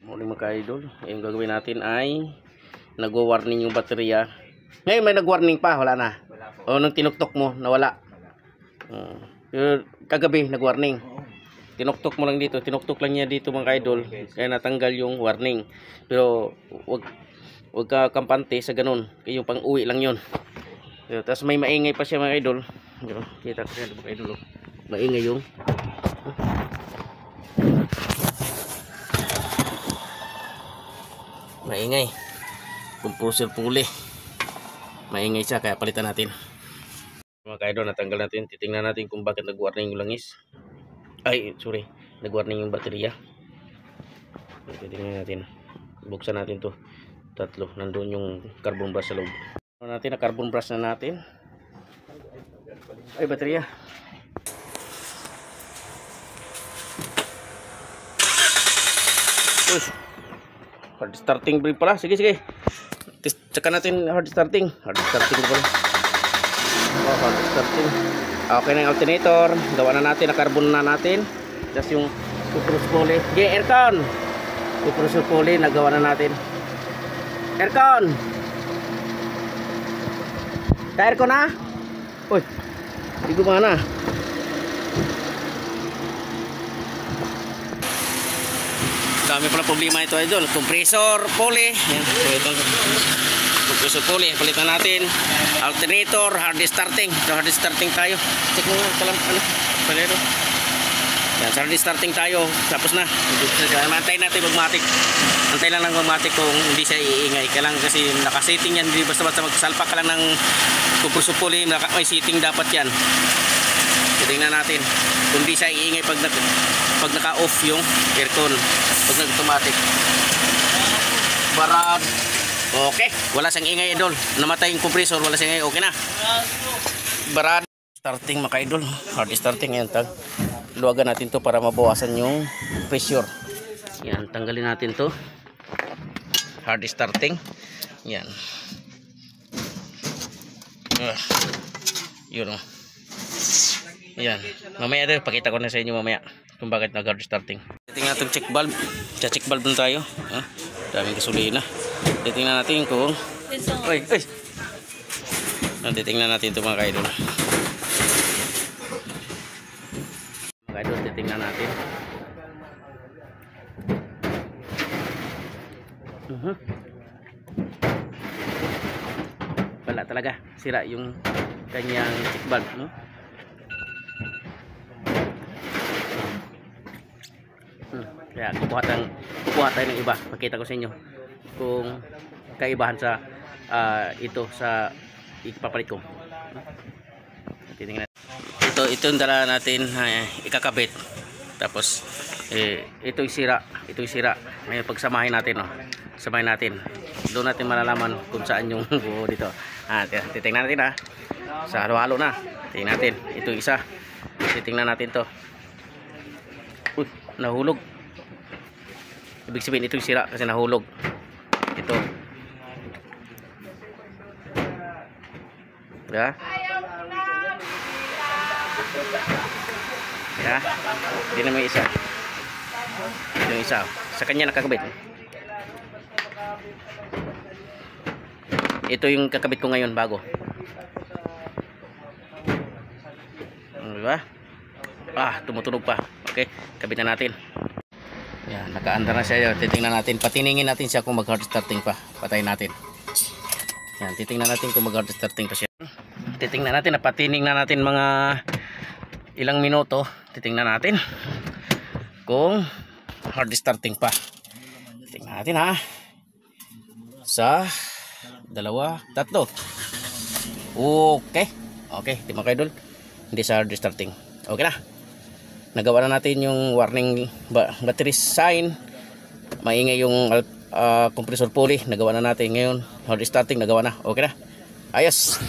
Morning mga idol. Yung gagawin natin ay nagwa-warning yung baterya. Ngayon may nag-warning pa, wala na. O nung tinuktok mo, nawala. Kagabi nag-warning. Tinuktok mo lang dito, tinuktok lang niya dito mga idol. Kaya natanggal yung warning. Pero wag ka kampante sa ganun. Yung pang-uwi lang yun. Tapos may maingay pa siya mga idol. Kita ko siya mga idol. Maingay yung maingay compressor pulley, maingay siya kaya palitan natin mga kaidol. Natanggal natin, titingnan natin kung bakit nag-warning yung langis, nag-warning yung baterya. Titingnan natin, buksan natin to tatlo, nandun yung carbon brush sa loob natin. Na carbon brush na natin, ay baterya. Hard starting brief pala. Sige. Tsaka natin hard starting. Hard starting pala. Hard starting. Okay na yung alternator. Gawa na natin. Na-carbon na natin. Just yung compressor pulley. Okay, aircon. Compressor pulley. Nagawa na natin. Aircon. Ka-aircon na. Uy. Hindi gumana. Dami pala problema ito idol. Compressor pulley. Yan. So ito compressor pulley, palitan natin. Alternator, hard starting. So hard starting tayo. Check mo kalam palero. Yan, hard starting tayo. Tapos na. Antayin natin magmatic. Antay lang ng magmatic kung hindi siya iingay. Kailangan kasi naka-setting yan. Hindi basta-basta magsalpak ka lang ng compressor pulley. May setting dapat yan. Tingnan natin kung di siya iingay pag naka-off yung aircon, pag nag-automatic. Barad. Okay, wala siyang ingay idol. Namatay yung compressor, wala siyang ingay. Okay na. Barad. Starting mga idol. Hard starting yan. Luwagan natin to para mabawasan yung pressure. Yan, tanggalin natin to. Hard starting. Yan. Yun o. Ayan, mamaya din pakita ko na sa inyo mamaya kung bakit nag-hard starting. Titingnan natin check valve. Check valve na tayo. Daming gasolina. Titingnan natin kung titingnan natin ito mga kaidol. Mga kaidol, titingnan natin. Wala talaga, sira yung kanyang check valve, no? Kaya kukuha tayo ng iba. Pakita ko sa inyo kung kaibahan sa ito sa ipapalit ko. Titingnan. Ito yung dala natin ikakabit. Tapos ito'y sira. Ngayon pagsamahin natin, no. Samahin natin. Doon natin malalaman kung saan yung buo dito. Titingnan natin sa halo-halo na. Tingnan natin. Ito isa. Titingnan natin to. Uy, nahulog. Ibig sabihin ito yung sira kasi nahulog. Ito. Ya. Ya. Hindi na may isa. Ito yung isa. Sa kanya nakakabit. Ito yung kakabit ko ngayon bago. Diba? Tumutunog pa. Okay, kabit na natin. Yan, nakaandar na siya. Titingnan natin, patiningin natin siya kung mag-hard starting pa. Patayin natin. Yan, titingnan natin kung mag-hard starting pa siya. Titingnan natin, patining na natin mga ilang minuto. Titingnan natin kung hard starting pa. Titingnan natin sa 2, 3. Okay, di mga kaidol. Hindi sa hard starting. Okay na. Nagawa na natin yung warning battery sign. Maingay yung compressor pulley. Nagawa na natin ngayon. Hard starting nagawa na. Okay na. Ayos.